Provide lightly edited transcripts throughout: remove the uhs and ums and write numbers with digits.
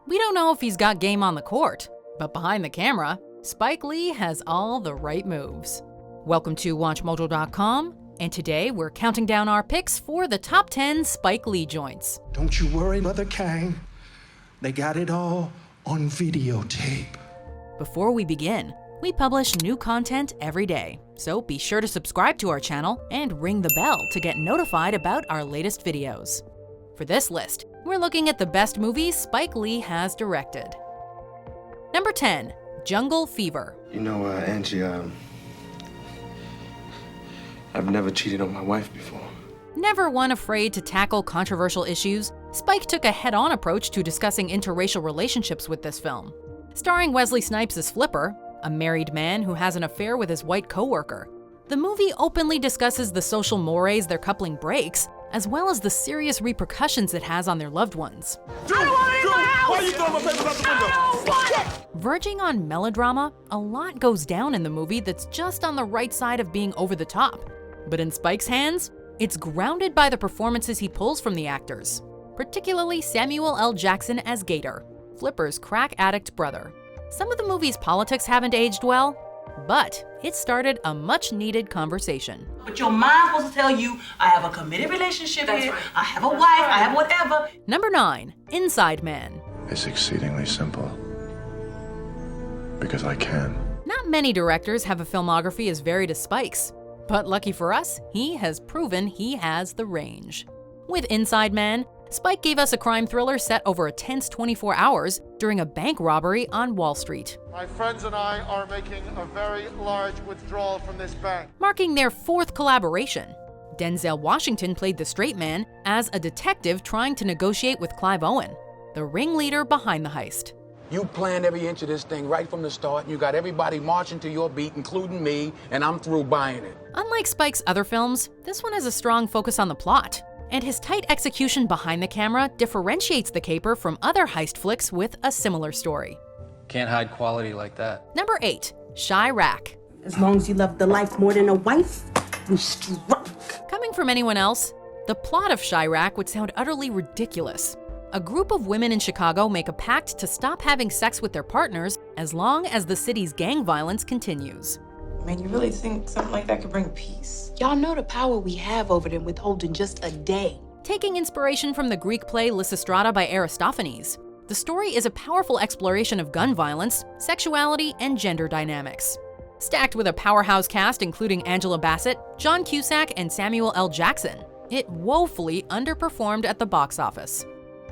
We don't know if he's got game on the court, but behind the camera, Spike Lee has all the right moves. Welcome to WatchMojo.com, and today we're counting down our picks for the top 10 Spike Lee joints. Don't you worry, Mother Kang. They got it all on videotape. Before we begin, we publish new content every day, so be sure to subscribe to our channel and ring the bell to get notified about our latest videos. For this list, we're looking at the best movies Spike Lee has directed. Number 10, Jungle Fever. You know, Angie, I've never cheated on my wife before. Never one afraid to tackle controversial issues, Spike took a head-on approach to discussing interracial relationships with this film. Starring Wesley Snipes as Flipper, a married man who has an affair with his white co-worker, the movie openly discusses the social mores their coupling breaks, as well as the serious repercussions it has on their loved ones. Why are you throwing my papers out the window? Verging on melodrama, a lot goes down in the movie that's just on the right side of being over the top. But in Spike's hands, it's grounded by the performances he pulls from the actors, particularly Samuel L. Jackson as Gator, Flipper's crack addict brother. Some of the movie's politics haven't aged well, but it started a much-needed conversation. But your mind's supposed to tell you, I have a committed relationship here, I have a wife, I have whatever. Number 9, Inside Man. It's exceedingly simple. Because I can. Not many directors have a filmography as varied as Spike's, but lucky for us, he has proven he has the range. With Inside Man, Spike gave us a crime thriller set over a tense 24 hours during a bank robbery on Wall Street. My friends and I are making a very large withdrawal from this bank. Marking their 4th collaboration. Denzel Washington played the straight man as a detective trying to negotiate with Clive Owen, the ringleader behind the heist. You planned every inch of this thing right from the start, and you got everybody marching to your beat, including me, and I'm through buying it. Unlike Spike's other films, this one has a strong focus on the plot, and his tight execution behind the camera differentiates the caper from other heist flicks with a similar story. Can't hide quality like that. Number 8, Chi-Raq. As long as you love the life more than a wife, we struck. Coming from anyone else, the plot of Chi-Raq would sound utterly ridiculous. A group of women in Chicago make a pact to stop having sex with their partners as long as the city's gang violence continues. Man, you really think something like that could bring peace? Y'all know the power we have over them withholding just a day. Taking inspiration from the Greek play Lysistrata by Aristophanes, the story is a powerful exploration of gun violence, sexuality, and gender dynamics. Stacked with a powerhouse cast including Angela Bassett, John Cusack, and Samuel L. Jackson, it woefully underperformed at the box office.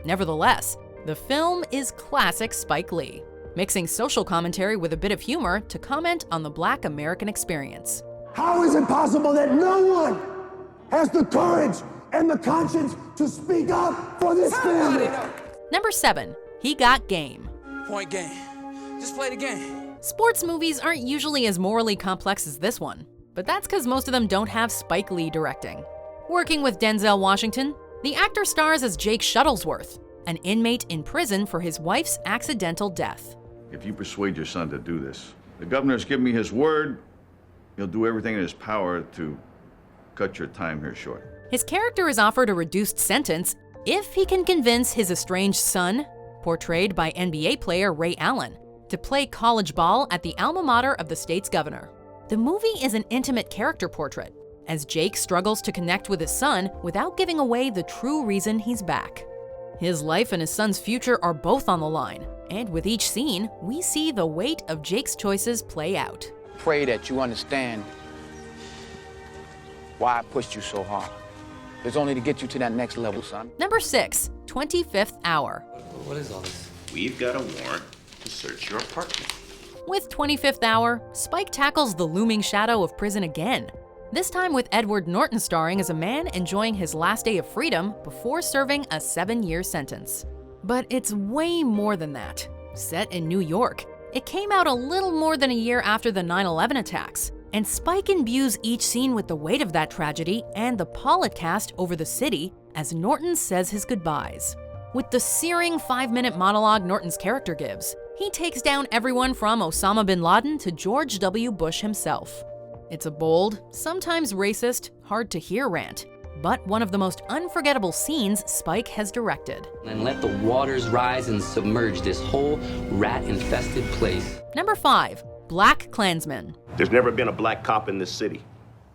Nevertheless, the film is classic Spike Lee, mixing social commentary with a bit of humor to comment on the Black American experience. How is it possible that no one has the courage and the conscience to speak up for this family? Number 7, He Got Game. Point game. Just play the game. Sports movies aren't usually as morally complex as this one, but that's because most of them don't have Spike Lee directing. Working with Denzel Washington, the actor stars as Jake Shuttlesworth, an inmate in prison for his wife's accidental death. If you persuade your son to do this, the governor's given me his word, he'll do everything in his power to cut your time here short. His character is offered a reduced sentence if he can convince his estranged son, portrayed by NBA player Ray Allen, to play college ball at the alma mater of the state's governor. The movie is an intimate character portrait, as Jake struggles to connect with his son without giving away the true reason he's back. His life and his son's future are both on the line, and with each scene, we see the weight of Jake's choices play out. Pray that you understand why I pushed you so hard. It's only to get you to that next level, son. Number 6, 25th Hour. What is all this? We've got a warrant to search your apartment. With 25th Hour, Spike tackles the looming shadow of prison again, this time with Edward Norton starring as a man enjoying his last day of freedom before serving a 7-year sentence. But it's way more than that. Set in New York, it came out a little more than a year after the 9/11 attacks, and Spike imbues each scene with the weight of that tragedy and the pall it cast over the city as Norton says his goodbyes. With the searing 5-minute monologue Norton's character gives, he takes down everyone from Osama bin Laden to George W. Bush himself. It's a bold, sometimes racist, hard-to-hear rant, but one of the most unforgettable scenes Spike has directed. And let the waters rise and submerge this whole rat-infested place. Number 5. BlacKkKlansman. There's never been a black cop in this city.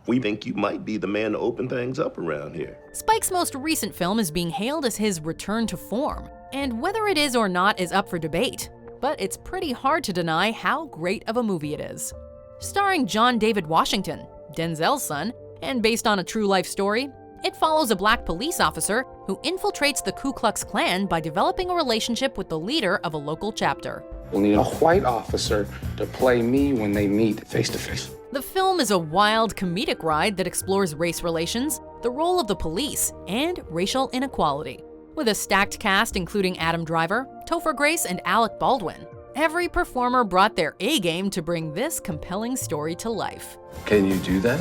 We think you might be the man to open things up around here. Spike's most recent film is being hailed as his return to form, and whether it is or not is up for debate. But it's pretty hard to deny how great of a movie it is. Starring John David Washington, Denzel's son, and based on a true-life story, it follows a black police officer who infiltrates the Ku Klux Klan by developing a relationship with the leader of a local chapter. We'll need a white officer to play me when they meet face to face. The film is a wild comedic ride that explores race relations, the role of the police, and racial inequality. With a stacked cast including Adam Driver, Topher Grace, and Alec Baldwin, every performer brought their A-game to bring this compelling story to life. Can you do that?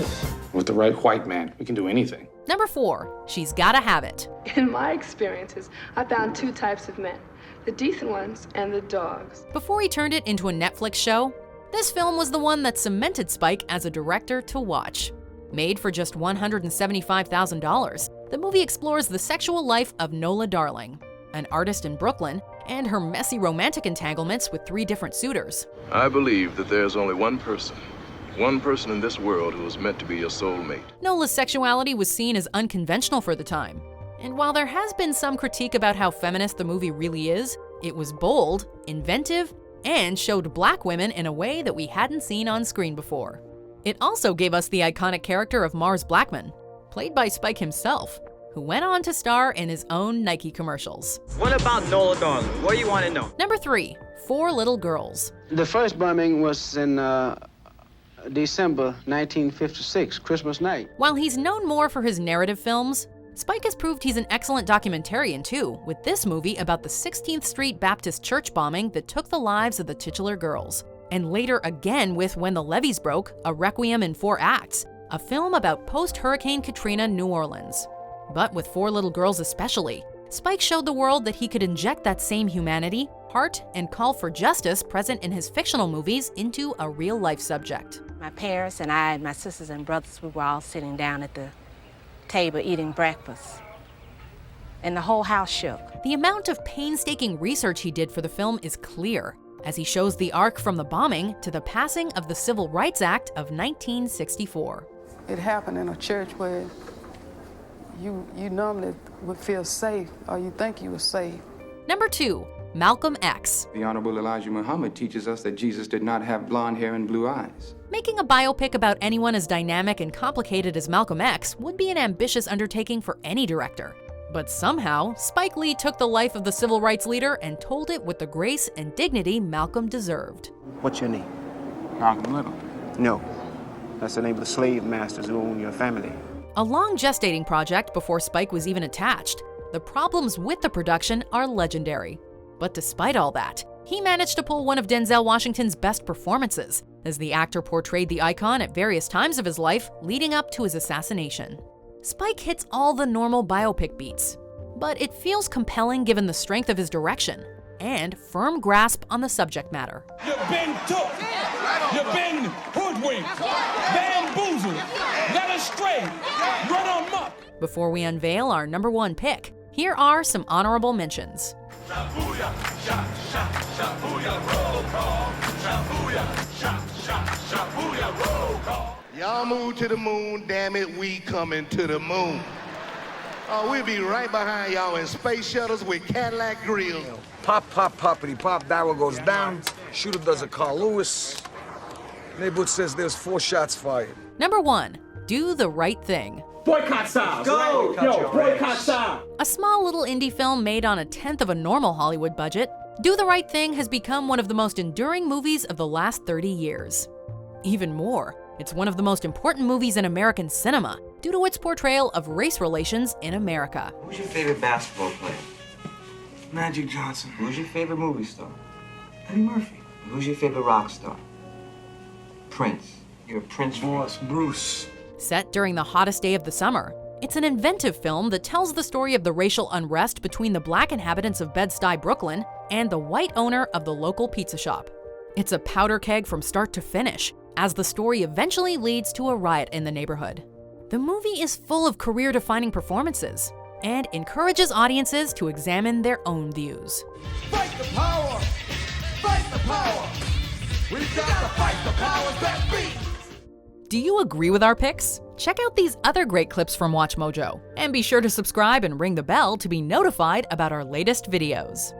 With the right white man, we can do anything. Number 4. She's Gotta Have It. In my experiences, I found 2 types of men, the decent ones and the dogs. Before he turned it into a Netflix show, this film was the one that cemented Spike as a director to watch. Made for just $175,000, the movie explores the sexual life of Nola Darling, an artist in Brooklyn, and her messy romantic entanglements with 3 different suitors. I believe that there's only one person in this world who is meant to be your soulmate. Nola's sexuality was seen as unconventional for the time. And while there has been some critique about how feminist the movie really is, it was bold, inventive, and showed black women in a way that we hadn't seen on screen before. It also gave us the iconic character of Mars Blackman, played by Spike himself, who went on to star in his own Nike commercials. What about Nola Darling? What do you want to know? Number 3. 4 Little Girls. The first bombing was in December 1956, Christmas night. While he's known more for his narrative films, Spike has proved he's an excellent documentarian too, with this movie about the 16th Street Baptist Church bombing that took the lives of the titular girls. And later again with When the Levees Broke, a Requiem in 4 acts, a film about post-Hurricane Katrina New Orleans. But with 4 Little Girls especially, Spike showed the world that he could inject that same humanity, heart, and call for justice present in his fictional movies into a real-life subject. My parents and I and my sisters and brothers, we were all sitting down at the table eating breakfast, and the whole house shook. The amount of painstaking research he did for the film is clear, as he shows the arc from the bombing to the passing of the Civil Rights Act of 1964. It happened in a church where you normally would feel safe, or you think you were safe. Number 2. Malcolm X. The Honorable Elijah Muhammad teaches us that Jesus did not have blonde hair and blue eyes. Making a biopic about anyone as dynamic and complicated as Malcolm X would be an ambitious undertaking for any director. But somehow, Spike Lee took the life of the civil rights leader and told it with the grace and dignity Malcolm deserved. What's your name? Malcolm Little. No, that's the name of the slave masters who own your family. A long gestating project before Spike was even attached, the problems with the production are legendary. But despite all that, he managed to pull one of Denzel Washington's best performances, as the actor portrayed the icon at various times of his life leading up to his assassination. Spike hits all the normal biopic beats, but it feels compelling given the strength of his direction and firm grasp on the subject matter. You've been took, you've been hoodwinked, bamboozled, led astray, run amok. Before we unveil our number 1 pick, here are some honorable mentions. Y'all move to the moon, damn it, we coming to the moon. Oh, we'll be right behind y'all in space shuttles with Cadillac grills. Pop, pop, poppity pop, barrel goes down. Shooter does a Carl Lewis. Neighborhood says there's 4 shots fired. Number 1, Do the Right Thing. Boycott style. Go! Yo, boycott style. A small little indie film made on 1/10 of a normal Hollywood budget, Do the Right Thing has become one of the most enduring movies of the last 30 years. Even more, it's one of the most important movies in American cinema due to its portrayal of race relations in America. Who's your favorite basketball player? Magic Johnson. Who's your favorite movie star? Eddie Murphy. Who's your favorite rock star? Prince. You're a Prince Boss, Bruce. Set during the hottest day of the summer, it's an inventive film that tells the story of the racial unrest between the black inhabitants of Bed-Stuy, Brooklyn, and the white owner of the local pizza shop. It's a powder keg from start to finish, as the story eventually leads to a riot in the neighborhood. The movie is full of career-defining performances and encourages audiences to examine their own views. Fight the power! Fight the power! We've got to fight the powers that be! Do you agree with our picks? Check out these other great clips from WatchMojo, and be sure to subscribe and ring the bell to be notified about our latest videos.